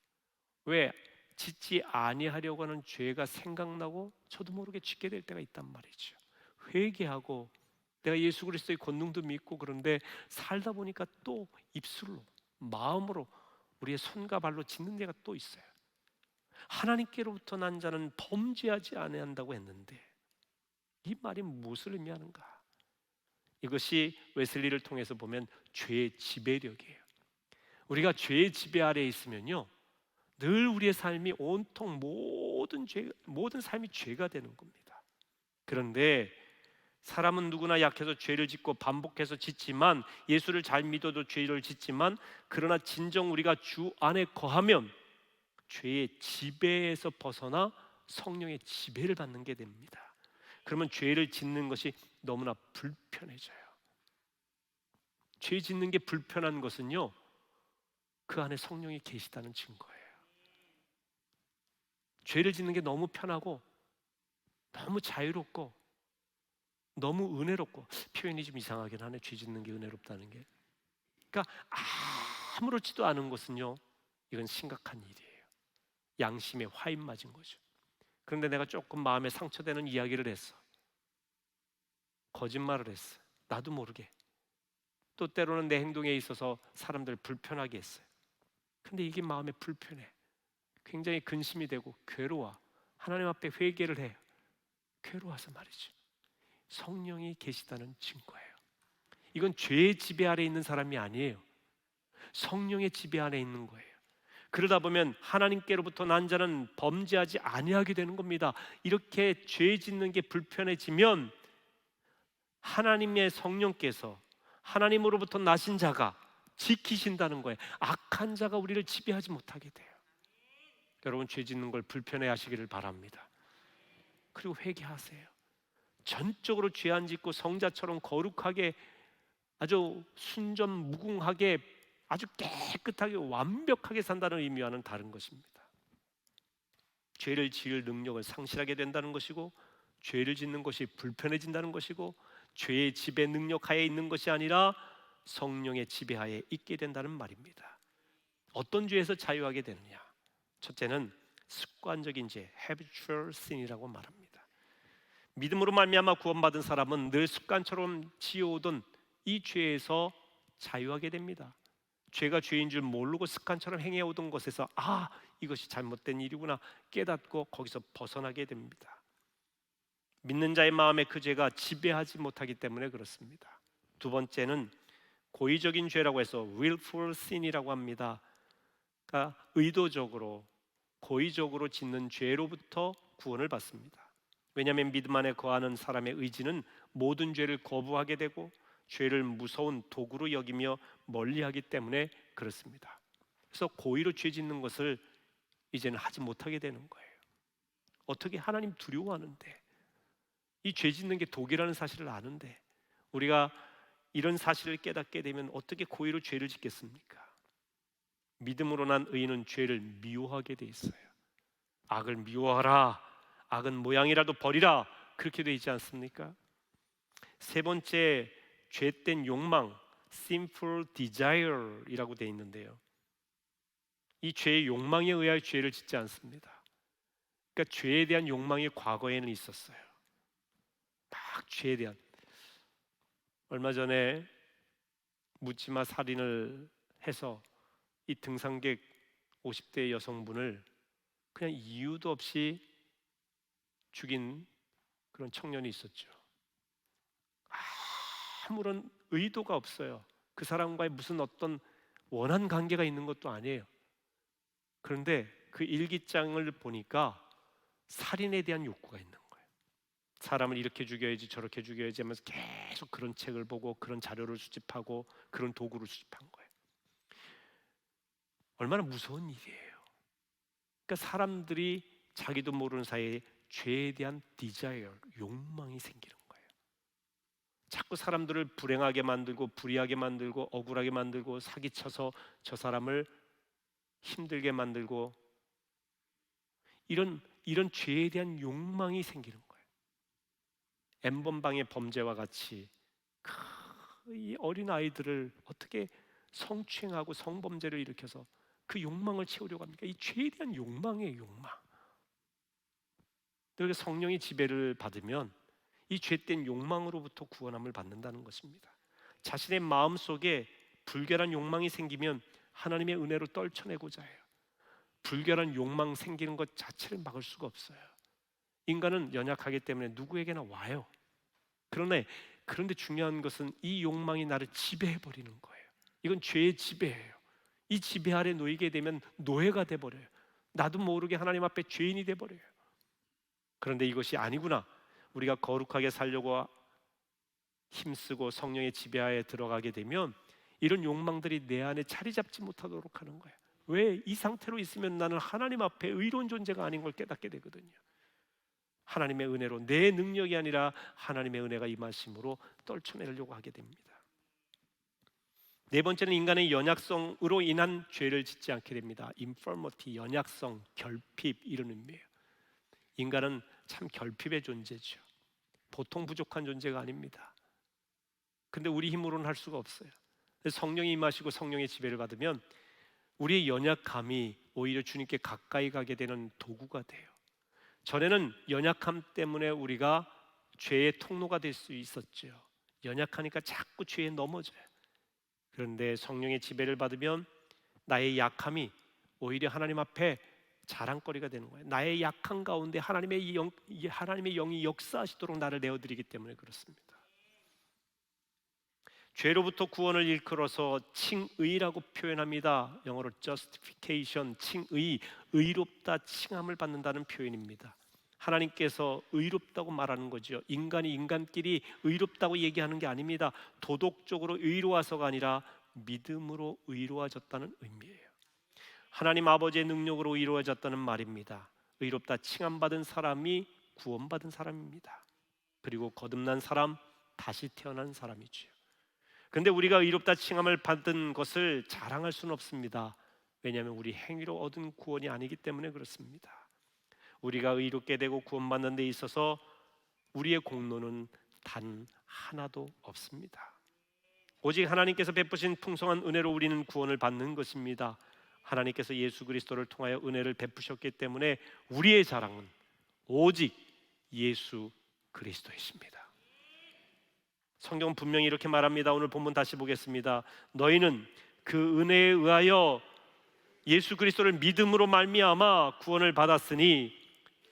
왜? 짓지 아니하려고 하는 죄가 생각나고 저도 모르게 짓게 될 때가 있단 말이죠. 회개하고 내가 예수 그리스도의 권능도 믿고 그런데 살다 보니까 또 입술로, 마음으로 우리의 손과 발로 짓는 데가 또 있어요. 하나님께로부터 난 자는 범죄하지 아니한다고 했는데 이 말이 무엇을 의미하는가? 이것이 웨슬리를 통해서 보면 죄의 지배력이에요. 우리가 죄의 지배 아래에 있으면요, 늘 우리의 삶이 온통 모든 삶이 죄가 되는 겁니다. 그런데 사람은 누구나 약해서 죄를 짓고 반복해서 짓지만, 예수를 잘 믿어도 죄를 짓지만, 그러나 진정 우리가 주 안에 거하면 죄의 지배에서 벗어나 성령의 지배를 받는 게 됩니다. 그러면 죄를 짓는 것이 너무나 불편해져요. 죄 짓는 게 불편한 것은요, 그 안에 성령이 계시다는 증거예요. 죄를 짓는 게 너무 편하고 너무 자유롭고 너무 은혜롭고, 표현이 좀 이상하긴 하네, 죄 짓는 게 은혜롭다는 게. 그러니까 아무렇지도 않은 것은요, 이건 심각한 일이에요. 양심에 화인 맞은 거죠. 그런데 내가 조금 마음에 상처되는 이야기를 했어. 거짓말을 했어. 나도 모르게. 또 때로는 내 행동에 있어서 사람들 불편하게 했어요. 근데 이게 마음에 불편해. 굉장히 근심이 되고 괴로워. 하나님 앞에 회개를 해요. 괴로워서 말이죠. 성령이 계시다는 증거예요. 이건 죄의 지배 아래 있는 사람이 아니에요. 성령의 지배 안에 있는 거예요. 그러다 보면 하나님께로부터 난 자는 범죄하지 아니하게 되는 겁니다. 이렇게 죄 짓는 게 불편해지면 하나님의 성령께서, 하나님으로부터 나신 자가 지키신다는 거예요. 악한 자가 우리를 지배하지 못하게 돼요. 여러분, 죄 짓는 걸 불편해 하시기를 바랍니다. 그리고 회개하세요. 전적으로 죄 안 짓고 성자처럼 거룩하게, 아주 순전무궁하게, 아주 깨끗하게 완벽하게 산다는 의미와는 다른 것입니다. 죄를 지을 능력을 상실하게 된다는 것이고, 죄를 짓는 것이 불편해진다는 것이고, 죄의 지배 능력 하에 있는 것이 아니라 성령의 지배하에 있게 된다는 말입니다. 어떤 죄에서 자유하게 되느냐? 첫째는 습관적인 죄, habitual sin이라고 말합니다. 믿음으로 말미암아 구원받은 사람은 늘 습관처럼 지어오던 이 죄에서 자유하게 됩니다. 죄가 죄인 줄 모르고 습관처럼 행해오던 것에서 이것이 잘못된 일이구나 깨닫고 거기서 벗어나게 됩니다. 믿는 자의 마음에 그 죄가 지배하지 못하기 때문에 그렇습니다. 두 번째는 고의적인 죄라고 해서 willful sin이라고 합니다. 그러니까 의도적으로, 고의적으로 짓는 죄로부터 구원을 받습니다. 왜냐하면 믿음 안에 거하는 사람의 의지는 모든 죄를 거부하게 되고 죄를 무서운 도구로 여기며 멀리하기 때문에 그렇습니다. 그래서 고의로 죄 짓는 것을 이제는 하지 못하게 되는 거예요. 어떻게? 하나님 두려워하는데, 이 죄 짓는 게 독이라는 사실을 아는데 우리가 이런 사실을 깨닫게 되면 어떻게 고의로 죄를 짓겠습니까? 믿음으로 난 의인은 죄를 미워하게 돼 있어요. 악을 미워하라, 악은 모양이라도 버리라, 그렇게 돼 있지 않습니까? 세 번째, 죄된 욕망, sinful desire이라고 돼 있는데요, 이 죄의 욕망에 의하여 죄를 짓지 않습니다. 그러니까 죄에 대한 욕망이 과거에는 있었어요. 막 죄에 대한. 얼마 전에 묻지마 살인을 해서 이 등산객 50대 여성분을 그냥 이유도 없이 죽인 그런 청년이 있었죠. 아무런 의도가 없어요. 그 사람과의 무슨 어떤 원한 관계가 있는 것도 아니에요. 그런데 그 일기장을 보니까 살인에 대한 욕구가 있는 거예요. 사람을 이렇게 죽여야지 저렇게 죽여야지 하면서 계속 그런 책을 보고 그런 자료를 수집하고 그런 도구를 수집한 거예요. 얼마나 무서운 일이에요. 그러니까 사람들이 자기도 모르는 사이에 죄에 대한 디자이어, 욕망이 생기는 거예요. 자꾸 사람들을 불행하게 만들고 불의하게 만들고 억울하게 만들고 사기쳐서 저 사람을 힘들게 만들고 이런 죄에 대한 욕망이 생기는 거예요. N번방의 범죄와 같이 이 어린 아이들을 어떻게 성추행하고 성범죄를 일으켜서 그 욕망을 채우려고 합니까? 이 죄에 대한 욕망이에요, 욕망. 그렇게 성령의 지배를 받으면 이 죄된 욕망으로부터 구원함을 받는다는 것입니다. 자신의 마음속에 불결한 욕망이 생기면 하나님의 은혜로 떨쳐내고자 해요. 불결한 욕망 생기는 것 자체를 막을 수가 없어요. 인간은 연약하기 때문에 누구에게나 와요. 그런데 중요한 것은 이 욕망이 나를 지배해버리는 거예요. 이건 죄의 지배예요. 이 지배 아래 놓이게 되면 노예가 돼버려요. 나도 모르게 하나님 앞에 죄인이 돼버려요. 그런데 이것이 아니구나. 우리가 거룩하게 살려고 힘쓰고 성령의 지배하에 들어가게 되면 이런 욕망들이 내 안에 자리 잡지 못하도록 하는 거예요. 왜? 이 상태로 있으면 나는 하나님 앞에 의로운 존재가 아닌 걸 깨닫게 되거든요. 하나님의 은혜로, 내 능력이 아니라 하나님의 은혜가 임하심으로 떨쳐내려고 하게 됩니다. 네 번째는 인간의 연약성으로 인한 죄를 짓지 않게 됩니다. infirmity, 연약성, 결핍, 이런 의미예요. 인간은 참 결핍의 존재죠. 보통 부족한 존재가 아닙니다. 근데 우리 힘으로는 할 수가 없어요. 성령이 임하시고 성령의 지배를 받으면 우리의 연약함이 오히려 주님께 가까이 가게 되는 도구가 돼요. 전에는 연약함 때문에 우리가 죄의 통로가 될 수 있었죠. 연약하니까 자꾸 죄에 넘어져요. 그런데 성령의 지배를 받으면 나의 약함이 오히려 하나님 앞에 자랑거리가 되는 거예요. 나의 약한 가운데 하나님의 영이 역사하시도록 나를 내어드리기 때문에 그렇습니다. 죄로부터 구원을 일컬어서 칭의라고 표현합니다. 영어로 justification, 칭의, 의롭다 칭함을 받는다는 표현입니다. 하나님께서 의롭다고 말하는 거죠. 인간이 인간끼리 의롭다고 얘기하는 게 아닙니다. 도덕적으로 의로워서가 아니라 믿음으로 의로워졌다는 의미예요. 하나님 아버지의 능력으로 의로워졌다는 말입니다. 의롭다 칭함받은 사람이 구원받은 사람입니다. 그리고 거듭난 사람, 다시 태어난 사람이죠. 그런데 우리가 의롭다 칭함을 받은 것을 자랑할 수는 없습니다. 왜냐하면 우리 행위로 얻은 구원이 아니기 때문에 그렇습니다. 우리가 의롭게 되고 구원받는 데 있어서 우리의 공로는 단 하나도 없습니다. 오직 하나님께서 베푸신 풍성한 은혜로 우리는 구원을 받는 것입니다. 하나님께서 예수 그리스도를 통하여 은혜를 베푸셨기 때문에 우리의 자랑은 오직 예수 그리스도이십니다. 성경은 분명히 이렇게 말합니다. 오늘 본문 다시 보겠습니다. 너희는 그 은혜에 의하여 예수 그리스도를 믿음으로 말미암아 구원을 받았으니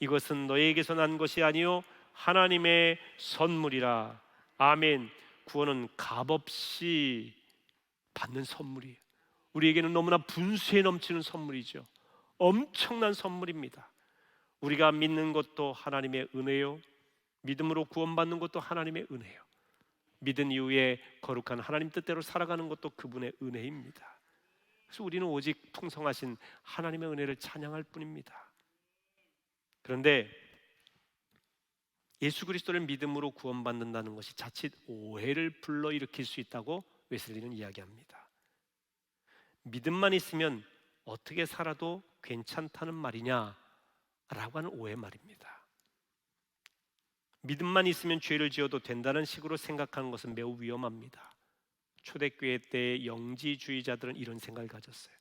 이것은 너희에게서 난 것이 아니요 하나님의 선물이라. 아멘. 구원은 값없이 받는 선물이에요. 우리에게는 너무나 분수에 넘치는 선물이죠. 엄청난 선물입니다. 우리가 믿는 것도 하나님의 은혜요, 믿음으로 구원받는 것도 하나님의 은혜요, 믿은 이후에 거룩한 하나님 뜻대로 살아가는 것도 그분의 은혜입니다. 그래서 우리는 오직 풍성하신 하나님의 은혜를 찬양할 뿐입니다. 그런데 예수 그리스도를 믿음으로 구원받는다는 것이 자칫 오해를 불러일으킬 수 있다고 웨슬리는 이야기합니다. 믿음만 있으면 어떻게 살아도 괜찮다는 말이냐라고 하는 오해 말입니다. 믿음만 있으면 죄를 지어도 된다는 식으로 생각하는 것은 매우 위험합니다. 초대교회 때 영지주의자들은 이런 생각을 가졌어요.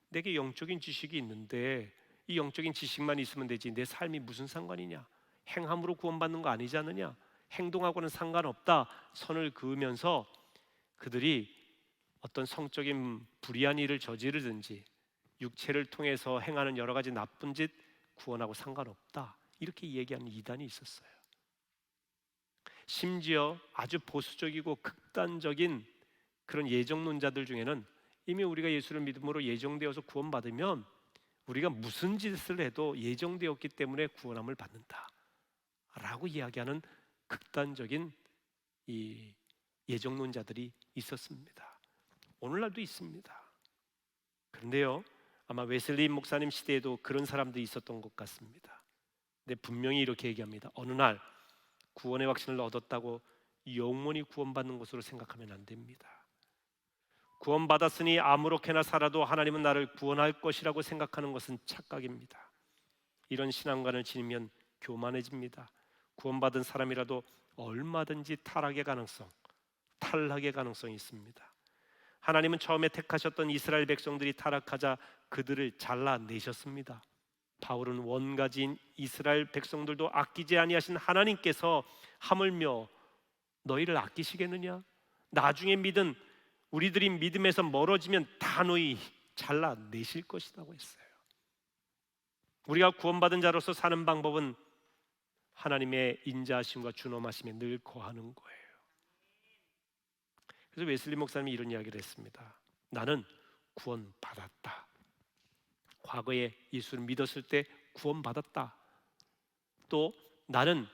내게 영적인 지식이 있는데 이 영적인 지식만 있으면 되지 내 삶이 무슨 상관이냐, 행함으로 구원받는 거 아니지 않느냐, 행동하고는 상관없다 선을 그으면서 그들이 어떤 성적인 불의한 일을 저지르든지 육체를 통해서 행하는 여러 가지 나쁜 짓 구원하고 상관없다 이렇게 얘기하는 이단이 있었어요. 심지어 아주 보수적이고 극단적인 그런 예정론자들 중에는 이미 우리가 예수를 믿음으로 예정되어서 구원받으면 우리가 무슨 짓을 해도 예정되었기 때문에 구원함을 받는다라고 이야기하는 극단적인 이 예정론자들이 있었습니다. 오늘날도 있습니다. 그런데요, 아마 웨슬리 목사님 시대에도 그런 사람들이 있었던 것 같습니다. 근데 분명히 이렇게 얘기합니다. 어느 날 구원의 확신을 얻었다고 영원히 구원받는 것으로 생각하면 안 됩니다. 구원받았으니 아무렇게나 살아도 하나님은 나를 구원할 것이라고 생각하는 것은 착각입니다. 이런 신앙관을 지니면 교만해집니다. 구원받은 사람이라도 얼마든지 탈락의 가능성이 있습니다. 하나님은 처음에 택하셨던 이스라엘 백성들이 타락하자 그들을 잘라내셨습니다. 바울은 원가지인 이스라엘 백성들도 아끼지 아니하신 하나님께서 하물며 너희를 아끼시겠느냐? 나중에 믿은 우리들이 믿음에서 멀어지면 단호히 잘라내실 것이라고 했어요. 우리가 구원받은 자로서 사는 방법은 하나님의 인자하심과 준엄하심에 늘 거하는 거예요. 그래서 웨슬리 목사님이 이런 이야기를 했습니다. 나는 구원받았다. 과거에 예수를 믿었을 때 구원받았다. 또 나는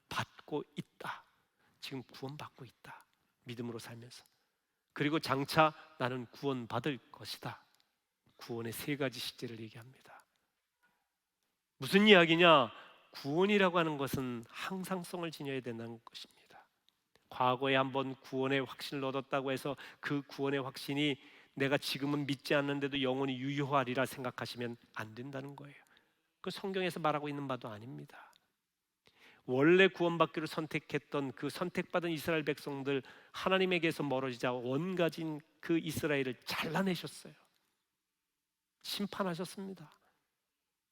받고 있다. 지금 구원받고 있다. 믿음으로 살면서. 그리고 장차 나는 구원받을 것이다. 구원의 세 가지 실제를 얘기합니다. 무슨 이야기냐? 구원이라고 하는 것은 항상성을 지녀야 된다는 것입니다. 과거에 한번 구원의 확신을 얻었다고 해서 그 구원의 확신이 내가 지금은 믿지 않는데도 영원히 유효하리라 생각하시면 안 된다는 거예요. 그 성경에서 말하고 있는 바도 아닙니다. 원래 구원받기로 선택했던 그 선택받은 이스라엘 백성들, 하나님에게서 멀어지자 원가진 그 이스라엘을 잘라내셨어요. 심판하셨습니다.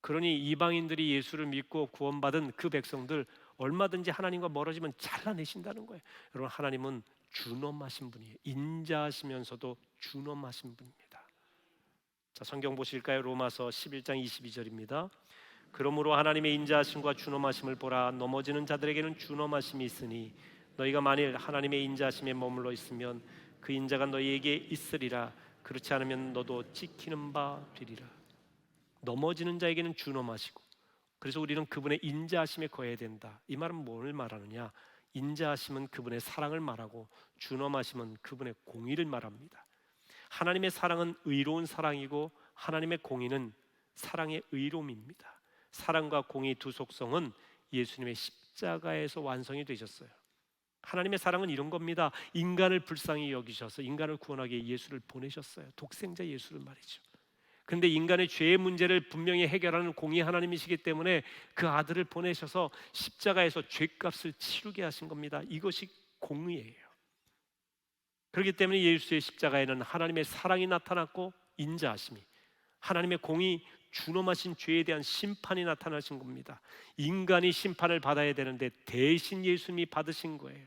그러니 이방인들이 예수를 믿고 구원받은 그 백성들 얼마든지 하나님과 멀어지면 잘라내신다는 거예요. 여러분, 하나님은 준엄하신 분이에요. 인자하시면서도 준엄하신 분입니다. 자, 성경 보실까요? 로마서 11장 22절입니다. 그러므로 하나님의 인자하심과 준엄하심을 보라. 넘어지는 자들에게는 준엄하심이 있으니 너희가 만일 하나님의 인자하심에 머물러 있으면 그 인자가 너희에게 있으리라. 그렇지 않으면 너도 찍히는 바 되리라. 넘어지는 자에게는 준엄하시고, 그래서 우리는 그분의 인자하심에 거해야 된다. 이 말은 뭘 말하느냐? 인자하심은 그분의 사랑을 말하고 준엄하심은 그분의 공의를 말합니다. 하나님의 사랑은 의로운 사랑이고 하나님의 공의는 사랑의 의로움입니다. 사랑과 공의 두 속성은 예수님의 십자가에서 완성이 되셨어요. 하나님의 사랑은 이런 겁니다. 인간을 불쌍히 여기셔서 인간을 구원하기 위해 예수를 보내셨어요. 독생자 예수를 말이죠. 그런데 인간의 죄의 문제를 분명히 해결하는 공의 하나님이시기 때문에 그 아들을 보내셔서 십자가에서 죄값을 치르게 하신 겁니다. 이것이 공의예요. 그렇기 때문에 예수의 십자가에는 하나님의 사랑이 나타났고 인자하심이, 하나님의 공의, 준엄하신 죄에 대한 심판이 나타나신 겁니다. 인간이 심판을 받아야 되는데 대신 예수님이 받으신 거예요.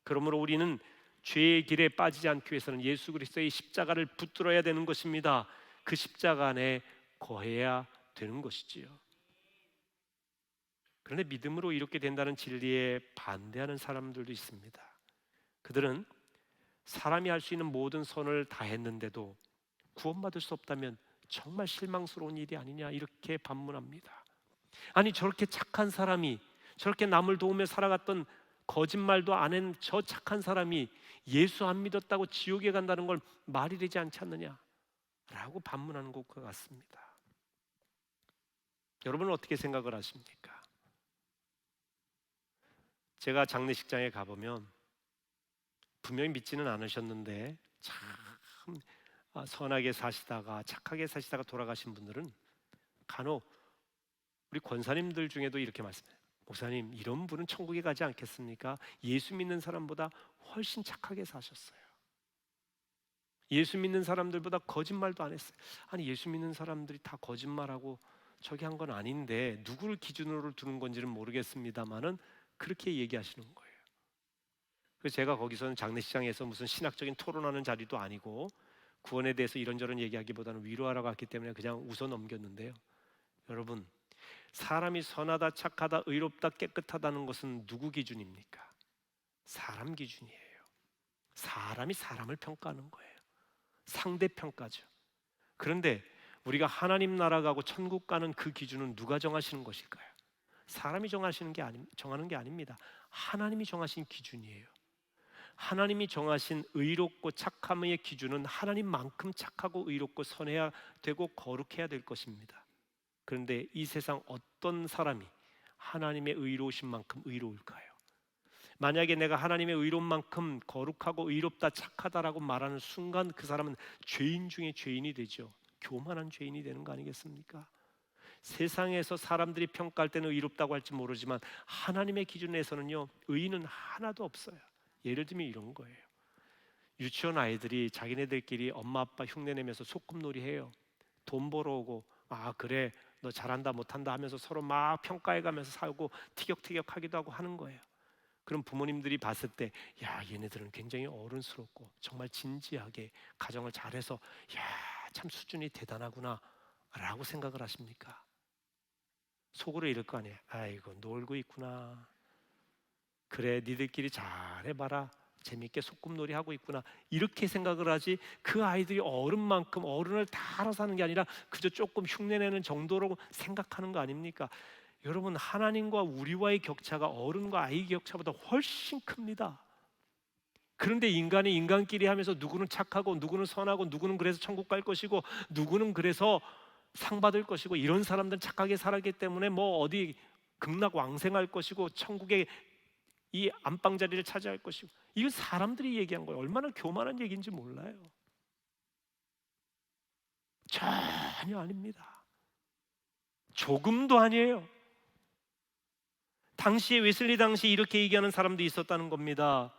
그러므로 우리는 죄의 길에 빠지지 않기 위해서는 예수 그리스도의 십자가를 붙들어야 되는 것입니다. 그 십자가 안에 거해야 되는 것이지요. 그런데 믿음으로 이렇게 된다는 진리에 반대하는 사람들도 있습니다. 그들은 사람이 할 수 있는 모든 선을 다 했는데도 구원받을 수 없다면 정말 실망스러운 일이 아니냐, 이렇게 반문합니다. 아니, 저렇게 착한 사람이, 저렇게 남을 도우며 살아갔던, 거짓말도 안 한 저 착한 사람이 예수 안 믿었다고 지옥에 간다는 걸 말이 되지 않지 않느냐 라고 반문하는 것과 같습니다. 여러분은 어떻게 생각을 하십니까? 제가 장례식장에 가보면 분명히 믿지는 않으셨는데 참 선하게 사시다가 착하게 사시다가 돌아가신 분들은 간혹 우리 권사님들 중에도 이렇게 말씀해요. 목사님, 이런 분은 천국에 가지 않겠습니까? 예수 믿는 사람보다 훨씬 착하게 사셨어요. 예수 믿는 사람들보다 거짓말도 안 했어요. 아니, 예수 믿는 사람들이 다 거짓말하고 저기 한 건 아닌데 누구를 기준으로 두는 건지는 모르겠습니다만은 그렇게 얘기하시는 거예요. 그래서 제가 거기서는 장례식장에서 무슨 신학적인 토론하는 자리도 아니고 구원에 대해서 이런저런 얘기하기보다는 위로하러 갔기 때문에 그냥 웃어 넘겼는데요. 여러분, 사람이 선하다, 착하다, 의롭다, 깨끗하다는 것은 누구 기준입니까? 사람 기준이에요. 사람이 사람을 평가하는 거예요. 상대평가죠. 그런데 우리가 하나님 나라 가고 천국 가는 그 기준은 누가 정하시는 것일까요? 사람이 정하는 게 아닙니다. 하나님이 정하신 기준이에요. 하나님이 정하신 의롭고 착함의 기준은 하나님만큼 착하고 의롭고 선해야 되고 거룩해야 될 것입니다. 그런데 이 세상 어떤 사람이 하나님의 의로우신 만큼 의로울까요? 만약에 내가 하나님의 의로운 만큼 거룩하고 의롭다, 착하다라고 말하는 순간 그 사람은 죄인 중에 죄인이 되죠. 교만한 죄인이 되는 거 아니겠습니까? 세상에서 사람들이 평가할 때는 의롭다고 할지 모르지만 하나님의 기준에서는요, 의인은 하나도 없어요. 예를 들면 이런 거예요. 유치원 아이들이 자기네들끼리 엄마 아빠 흉내내면서 소꿉놀이 해요. 돈 벌어오고, 아 그래 너 잘한다 못한다 하면서 서로 막 평가해가면서 살고 티격태격하기도 하고 하는 거예요. 그럼 부모님들이 봤을 때, 야 얘네들은 굉장히 어른스럽고 정말 진지하게 가정을 잘해서 야 참 수준이 대단하구나 라고 생각을 하십니까? 속으로 이럴 거 아니에요. 아이고 놀고 있구나, 그래 니들끼리 잘해봐라, 재밌게 소꿉놀이 하고 있구나, 이렇게 생각을 하지, 그 아이들이 어른만큼 어른을 다 알아서 하는 게 아니라 그저 조금 흉내내는 정도로 생각하는 거 아닙니까? 여러분, 하나님과 우리와의 격차가 어른과 아이 격차보다 훨씬 큽니다. 그런데 인간이 인간끼리 하면서 누구는 착하고 누구는 선하고 누구는 그래서 천국 갈 것이고 누구는 그래서 상 받을 것이고, 이런 사람들은 착하게 살았기 때문에 뭐 어디 극락왕생할 것이고 천국의 이 안방 자리를 차지할 것이고, 이거 사람들이 얘기한 거예요. 얼마나 교만한 얘기인지 몰라요. 전혀 아닙니다. 조금도 아니에요. 당시에 웨슬리 당시 이렇게 얘기하는 사람도 있었다는 겁니다.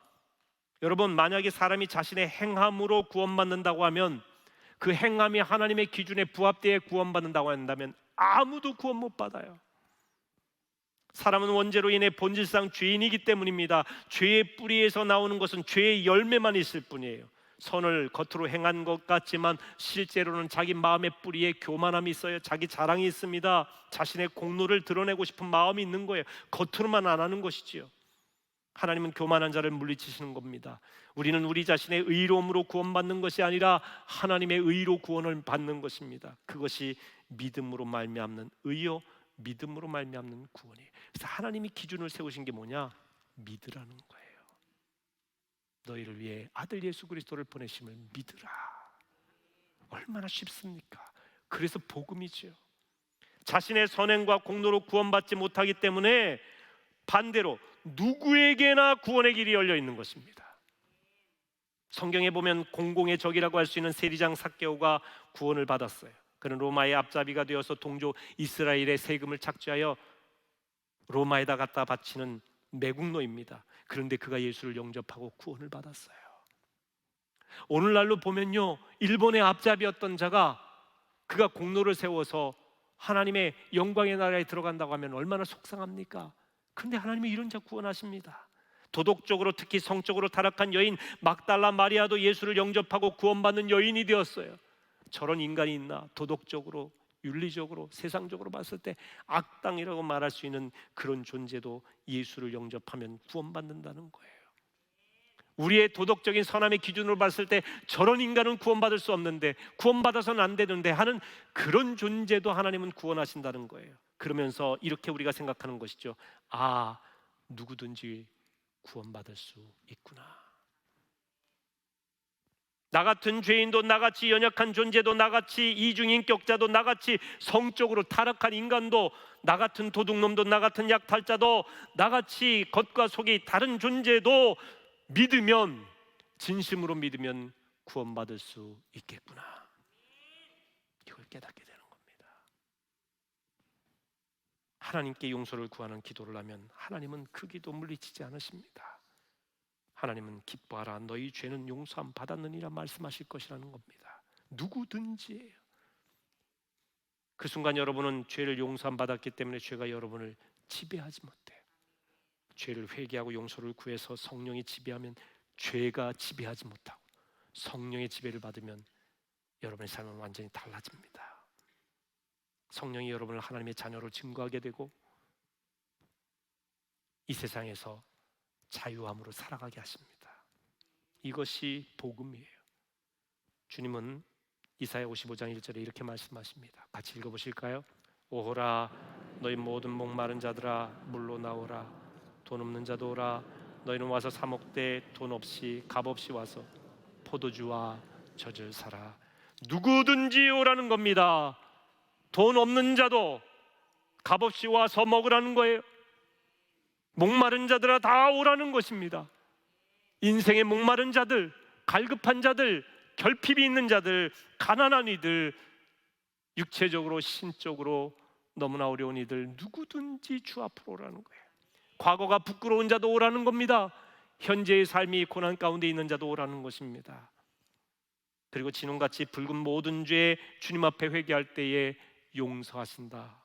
여러분, 만약에 사람이 자신의 행함으로 구원받는다고 하면, 그 행함이 하나님의 기준에 부합되어 구원받는다고 한다면 아무도 구원 못 받아요. 사람은 원죄로 인해 본질상 죄인이기 때문입니다. 죄의 뿌리에서 나오는 것은 죄의 열매만 있을 뿐이에요. 선을 겉으로 행한 것 같지만 실제로는 자기 마음의 뿌리에 교만함이 있어요. 자기 자랑이 있습니다. 자신의 공로를 드러내고 싶은 마음이 있는 거예요. 겉으로만 안 하는 것이지요. 하나님은 교만한 자를 물리치시는 겁니다. 우리는 우리 자신의 의로움으로 구원받는 것이 아니라 하나님의 의로 구원을 받는 것입니다. 그것이 믿음으로 말미암는 의요, 믿음으로 말미암는 구원이에요. 그래서 하나님이 기준을 세우신 게 뭐냐? 믿으라는 거예요. 너희를 위해 아들 예수 그리스도를 보내심을 믿으라. 얼마나 쉽습니까? 그래서 복음이죠. 자신의 선행과 공로로 구원받지 못하기 때문에 반대로 누구에게나 구원의 길이 열려 있는 것입니다. 성경에 보면 공공의 적이라고 할 수 있는 세리장 삭개오가 구원을 받았어요. 그는 로마의 앞잡이가 되어서 동족 이스라엘의 세금을 착취하여 로마에다 갖다 바치는 매국노입니다. 그런데 그가 예수를 영접하고 구원을 받았어요. 오늘날로 보면요, 일본의 앞잡이였던 자가 그가 공로를 세워서 하나님의 영광의 나라에 들어간다고 하면 얼마나 속상합니까? 그런데 하나님이 이런 자 구원하십니다. 도덕적으로, 특히 성적으로 타락한 여인 막달라 마리아도 예수를 영접하고 구원받는 여인이 되었어요. 저런 인간이 있나? 도덕적으로, 윤리적으로, 세상적으로 봤을 때 악당이라고 말할 수 있는 그런 존재도 예수를 영접하면 구원받는다는 거예요. 우리의 도덕적인 선함의 기준으로 봤을 때 저런 인간은 구원받을 수 없는데, 구원받아서는 안 되는데 하는 그런 존재도 하나님은 구원하신다는 거예요. 그러면서 이렇게 우리가 생각하는 것이죠. 아, 누구든지 구원받을 수 있구나. 나 같은 죄인도, 나같이 연약한 존재도, 나같이 이중인격자도, 나같이 성적으로 타락한 인간도, 나 같은 도둑놈도, 나 같은 약탈자도, 나같이 겉과 속이 다른 존재도 믿으면, 진심으로 믿으면 구원받을 수 있겠구나. 이걸 깨닫게 되는 겁니다. 하나님께 용서를 구하는 기도를 하면 하나님은 그 기도 물리치지 않으십니다. 하나님은 기뻐하라, 너희 죄는 용서함 받았느니라 말씀하실 것이라는 겁니다. 누구든지예요. 그 순간 여러분은 죄를 용서함 받았기 때문에 죄가 여러분을 지배하지 못해요. 죄를 회개하고 용서를 구해서 성령이 지배하면 죄가 지배하지 못하고, 성령의 지배를 받으면 여러분의 삶은 완전히 달라집니다. 성령이 여러분을 하나님의 자녀로 증거하게 되고 이 세상에서 자유함으로 살아가게 하십니다. 이것이 복음이에요. 주님은 이사야 55장 1절에 이렇게 말씀하십니다. 같이 읽어보실까요? 오호라 너희 모든 목마른 자들아 물로 나오라. 돈 없는 자도 오라. 너희는 와서 사 먹되 돈 없이 값 없이 와서 포도주와 젖을 사라. 누구든지 오라는 겁니다. 돈 없는 자도 값없이 와서 먹으라는 거예요. 목마른 자들아 다 오라는 것입니다. 인생의 목마른 자들, 갈급한 자들, 결핍이 있는 자들, 가난한 이들, 육체적으로 신적으로 너무나 어려운 이들 누구든지 주 앞으로 오라는 거예요. 과거가 부끄러운 자도 오라는 겁니다. 현재의 삶이 고난 가운데 있는 자도 오라는 것입니다. 그리고 진홍같이 붉은 모든 죄 주님 앞에 회개할 때에 용서하신다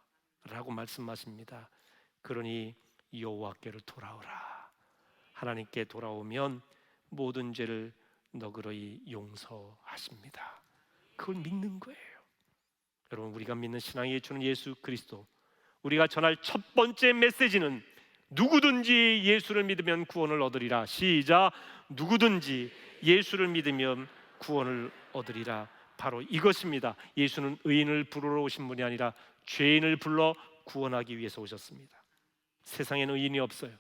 라고 말씀하십니다. 그러니 여호와께로 돌아오라. 하나님께 돌아오면 모든 죄를 너그러이 용서하십니다. 그걸 믿는 거예요. 여러분, 우리가 믿는 신앙이 주는 예수 그리스도, 우리가 전할 첫 번째 메시지는 누구든지 예수를 믿으면 구원을 얻으리라. 시작. 누구든지 예수를 믿으면 구원을 얻으리라. 바로 이것입니다. 예수는 의인을 부르러 오신 분이 아니라 죄인을 불러 구원하기 위해서 오셨습니다. 세상에는 의인이 없어요.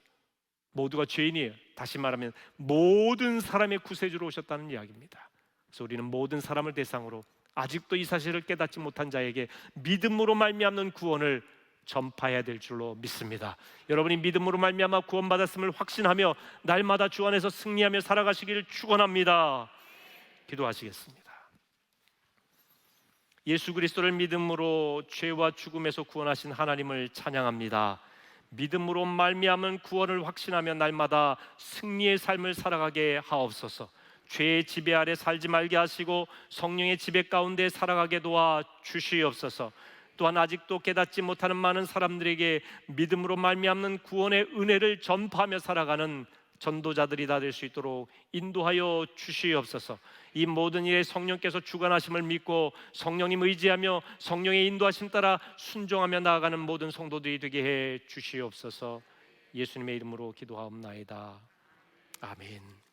모두가 죄인이에요. 다시 말하면 모든 사람의 구세주로 오셨다는 이야기입니다. 그래서 우리는 모든 사람을 대상으로 아직도 이 사실을 깨닫지 못한 자에게 믿음으로 말미암는 구원을 전파해야 될 줄로 믿습니다. 여러분이 믿음으로 말미암아 구원받았음을 확신하며 날마다 주 안에서 승리하며 살아가시기를 축원합니다. 기도하시겠습니다. 예수 그리스도를 믿음으로 죄와 죽음에서 구원하신 하나님을 찬양합니다. 믿음으로 말미암은 구원을 확신하며 날마다 승리의 삶을 살아가게 하옵소서. 죄의 지배 아래 살지 말게 하시고 성령의 지배 가운데 살아가게 도와 주시옵소서. 또한 아직도 깨닫지 못하는 많은 사람들에게 믿음으로 말미암는 구원의 은혜를 전파하며 살아가는 전도자들이 다 될 수 있도록 인도하여 주시옵소서. 이 모든 일에 성령께서 주관하심을 믿고 성령님 의지하며 성령의 인도하심 따라 순종하며 나아가는 모든 성도들이 되게 해 주시옵소서. 예수님의 이름으로 기도하옵나이다. 아멘.